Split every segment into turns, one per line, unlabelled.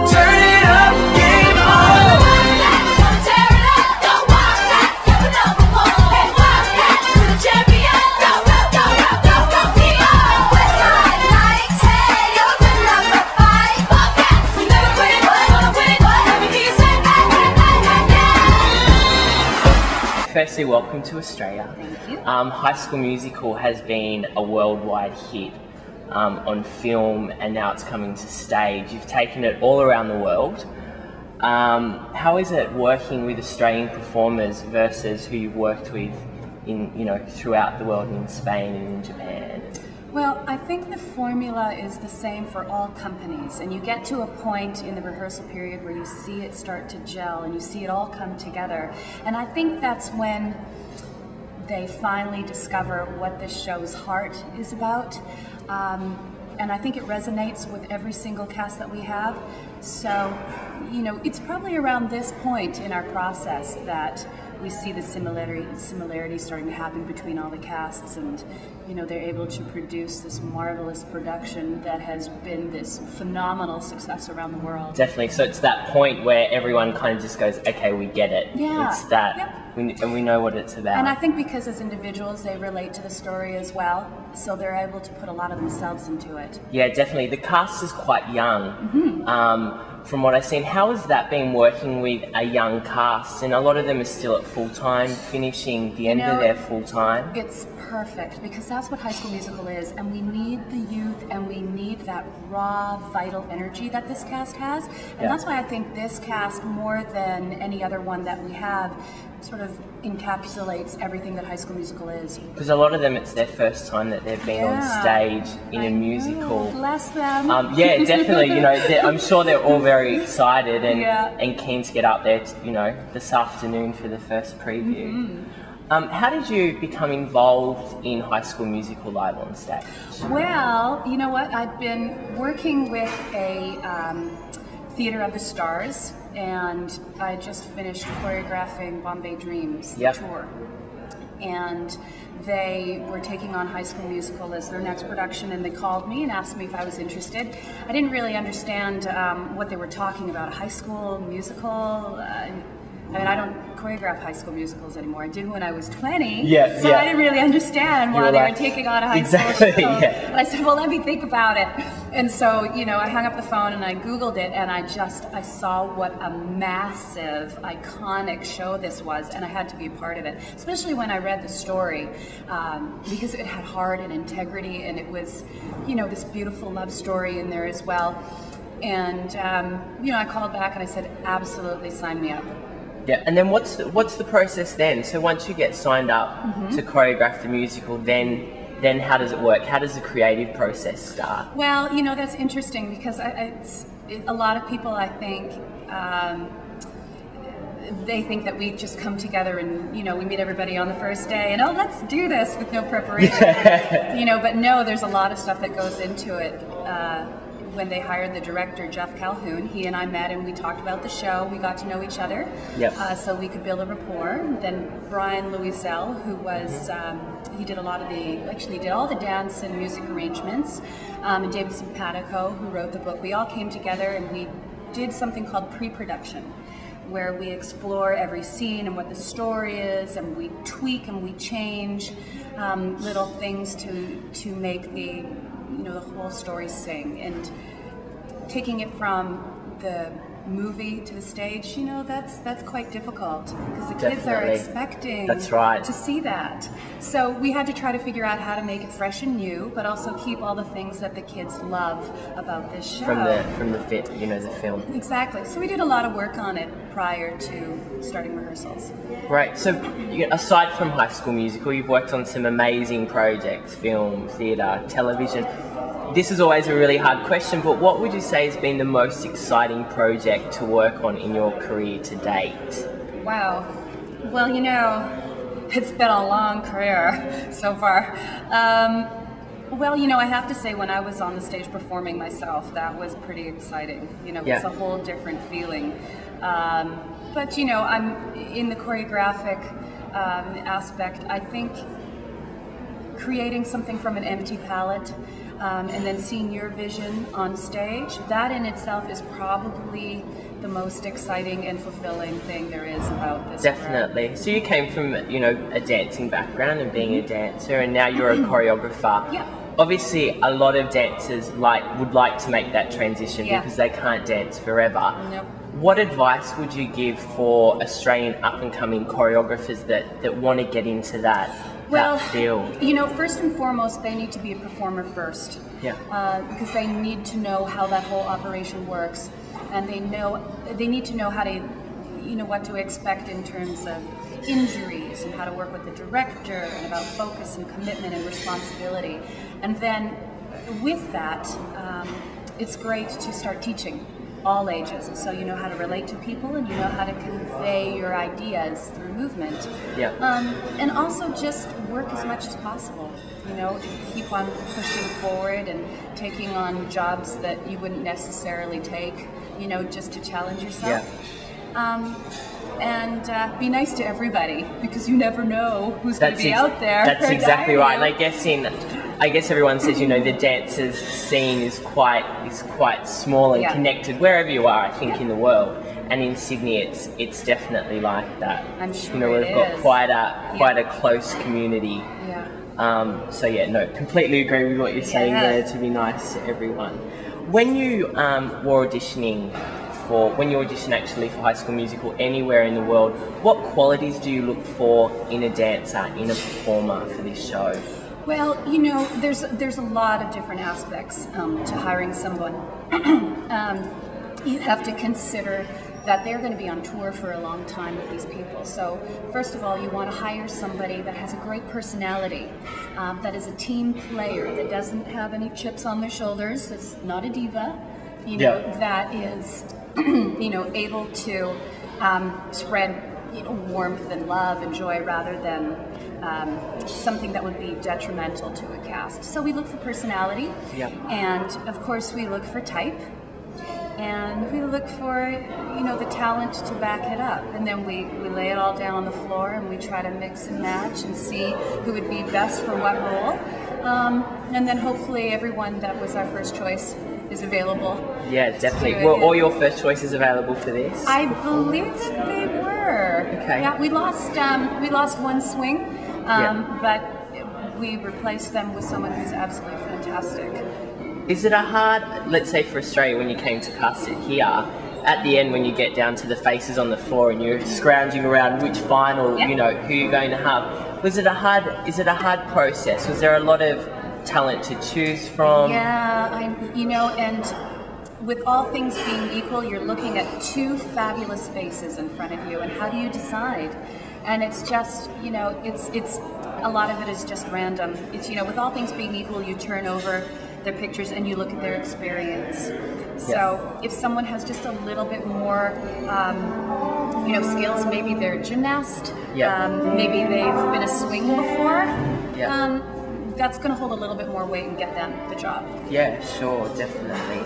Turn it up, game on! Tear it up, go Wildcats to the number one. Hey Wildcats to the champion. Go, go, go, go, go, go, T.O. Westside Lights, hey, you're the number 5. Wildcats, we never quit, gonna win. Let me hear you say, hey, hey, hey, hey, hey.
Firstly, welcome to Australia.
Thank you.
High School Musical has been a worldwide hit on film, and now it's coming to stage. You've taken it all around the world. How is it working with Australian performers versus who you've worked with in, throughout the world, in Spain and in Japan?
Well, I think the formula is the same for all companies, and you get to a point in the rehearsal period where you see it start to gel and you see it all come together. And I think that's when they finally discover what this show's heart is about. And I think it resonates with every single cast that we have. So, it's probably around this point in our process that we see the similarity starting to happen between all the casts, and they're able to produce this marvelous production that has been this phenomenal success around the world.
Definitely. So it's that point where everyone kind of just goes, okay, we get it.
Yeah.
It's that.
Yep.
And we know what it's about.
And I think because as individuals they relate to the story as well, so they're able to put a lot of themselves into it.
Yeah, definitely. The cast is quite young. From what I've seen, how has that been working with a young cast? And a lot of them are still at full-time, finishing the end of their full-time.
It's perfect, because that's what High School Musical is, and we need the youth and we need that raw, vital energy that this cast has. And that's why I think this cast, more than any other one that we have, sort of encapsulates everything that High School Musical is.
Because a lot of them, it's their first time that they've been on stage in a musical.
Bless them.
Yeah, definitely. I'm sure they're all very excited and keen to get up there, this afternoon for the first preview. How did you become involved in High School Musical live on stage?
Well, you know what? I've been working with a Theatre of the Stars, and I just finished choreographing Bombay Dreams, the tour. And they were taking on High School Musical as their next production, and they called me and asked me if I was interested. I didn't really understand what they were talking about, a high school musical. I don't choreograph High School Musicals anymore. I did when I was 20, so I didn't really understand why they were taking on a high school musical. But I said, well, let me think about it. And so, I hung up the phone and I Googled it, and I saw what a massive, iconic show this was, and I had to be a part of it, especially when I read the story, because it had heart and integrity, and it was, this beautiful love story in there as well. And, I called back and I said, absolutely, sign me up.
Yeah, and then what's the process then? So once you get signed up to choreograph the musical, then how does it work? How does the creative process start?
Well, that's interesting, because a lot of people, I think, they think that we just come together and, we meet everybody on the first day and, oh, let's do this with no preparation. But no, there's a lot of stuff that goes into it. When they hired the director, Jeff Calhoun, he and I met and we talked about the show. We got to know each other, so we could build a rapport. Then Brian Louisel, who was, he did actually did all the dance and music arrangements, and David Simpatico, who wrote the book. We all came together and we did something called pre-production, where we explore every scene and what the story is, and we tweak and we change little things to make the whole story sing. And taking it from the movie to the stage, that's quite difficult, because the kids are expecting to see that. So we had to try to figure out how to make it fresh and new, but also keep all the things that the kids love about this show.
From the film.
Exactly. So we did a lot of work on it prior to starting rehearsals.
Right. So aside from High School Musical, you've worked on some amazing projects: film, theatre, television. This is always a really hard question, but what would you say has been the most exciting project to work on in your career to date?
Wow. Well, it's been a long career so far. Well, I have to say, when I was on the stage performing myself, that was pretty exciting. It's a whole different feeling. But, I'm in the choreographic aspect, I think creating something from an empty palette, and then seeing your vision on stage, that in itself is probably the most exciting and fulfilling thing there is about this.
Definitely. So you came from, you know, a dancing background and being a dancer, and now you're a choreographer.
Yeah.
Obviously, a lot of dancers would like to make that transition because they can't dance forever.
Nope.
What advice would you give for Australian up-and-coming choreographers that want to get into that field?
You know, first and foremost, they need to be a performer first.
Yeah.
Because they need to know how that whole operation works, and they need to know how to, you know, what to expect in terms of injuries and how to work with the director and about focus and commitment and responsibility. And then with that, it's great to start teaching all ages, so you know how to relate to people and you know how to convey your ideas through movement.
Yeah.
And also just work as much as possible. You know, keep on pushing forward and taking on jobs that you wouldn't necessarily take, you know, just to challenge yourself.
Yeah.
And be nice to everybody, because you never know who's going to be out there.
That's exactly right. And I guess everyone says, you know, the dancers scene is quite small and connected wherever you are, I think, in the world. And in Sydney, it's definitely like that.
I'm sure.
You know, we've got quite a close community.
Yeah.
So yeah, no, completely agree with what you're saying there. To be nice to everyone. When you were auditioning when you audition actually for High School Musical anywhere in the world, what qualities do you look for in a dancer, in a performer for this show?
Well, you know, there's a lot of different aspects to hiring someone. You have to consider that they're going to be on tour for a long time with these people. So first of all, you want to hire somebody that has a great personality, that is a team player, that doesn't have any chips on their shoulders, that's not a diva, you know, that is, you know, able to spread, you know, warmth and love and joy rather than something that would be detrimental to a cast. So we look for personality, and of course we look for type, and we look for, you know, the talent to back it up, and then we lay it all down on the floor and we try to mix and match and see who would be best for what role, and then hopefully everyone that was our first choice is available. Yeah,
definitely. Were all your first choices available for this?
I believe that they were.
Okay.
Yeah, we lost one swing, but we replaced them with someone who's absolutely fantastic.
Is it a hard, let's say for Australia, when you came to cast it here, at the end when you get down to the faces on the floor and you're scrounging around which final, you know, who you're going to have, is it a hard process? Was there a lot of talent to choose from?
Yeah, you know, and with all things being equal, you're looking at two fabulous faces in front of you, and how do you decide? And it's just, you know, it's a lot of it is just random. It's, you know, with all things being equal, you turn over their pictures and you look at their experience. So if someone has just a little bit more, you know, skills, maybe they're a gymnast, maybe they've been a swing before, that's going to hold a little bit more weight and get them the job. Yeah, sure, definitely.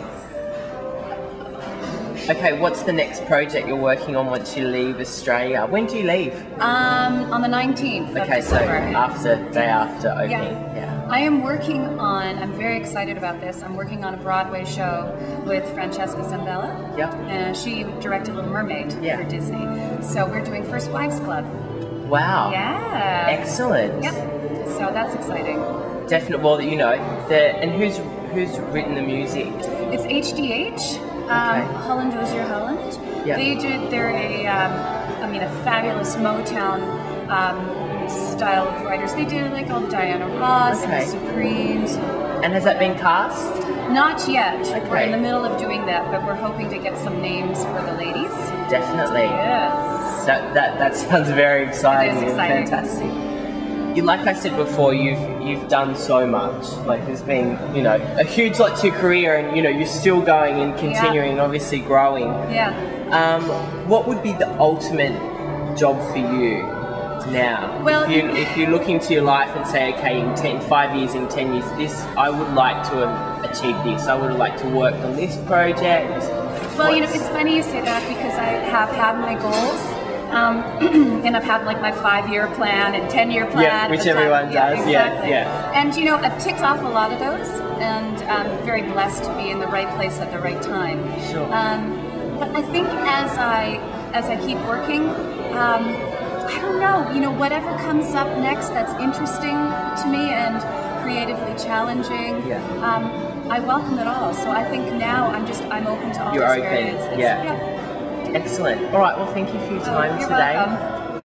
Okay, what's the next project you're working on once you leave Australia? When do you leave?
On the 19th of December.
So day after opening.
I am working on, I'm very excited about this, I'm working on a Broadway show with Francesca Zambella. And she directed Little Mermaid for Disney. So we're doing First Wives Club.
Wow.
Yeah.
Excellent.
So that's exciting.
Definitely. Well, you know, and who's written the music?
It's HDH, Holland Dozier Holland. They're a fabulous Motown style of writers. They did like all the Diana Ross and the Supremes.
And has that been cast?
Not yet. We're in the middle of doing that, but we're hoping to get some names for the ladies.
Definitely.
Yes.
That sounds very exciting.
It is exciting.
Fantastic. Like I said before, you've done so much. Like there's been, you know, a huge lot to your career, and you know you're still going and continuing, and obviously growing. What would be the ultimate job for you now? Well, if you look into your life and say, okay, in 5 years, in 10 years, this I would like to have achieved this. I would like to work on this project.
Well, you know, it's funny you say that because I have had my goals. And I've had like my 5-year plan and 10-year plan.
Yeah, which everyone does.
Exactly.
Yeah.
And you know, I've ticked off a lot of those, and I'm very blessed to be in the right place at the right time.
Sure.
But I think as I keep working, I don't know, you know, whatever comes up next that's interesting to me and creatively challenging, I welcome it all. So I think now I'm open to all
You're
experiences.
open. Yeah. Excellent. All right. Well, thank you for your time
You're
today.
welcome.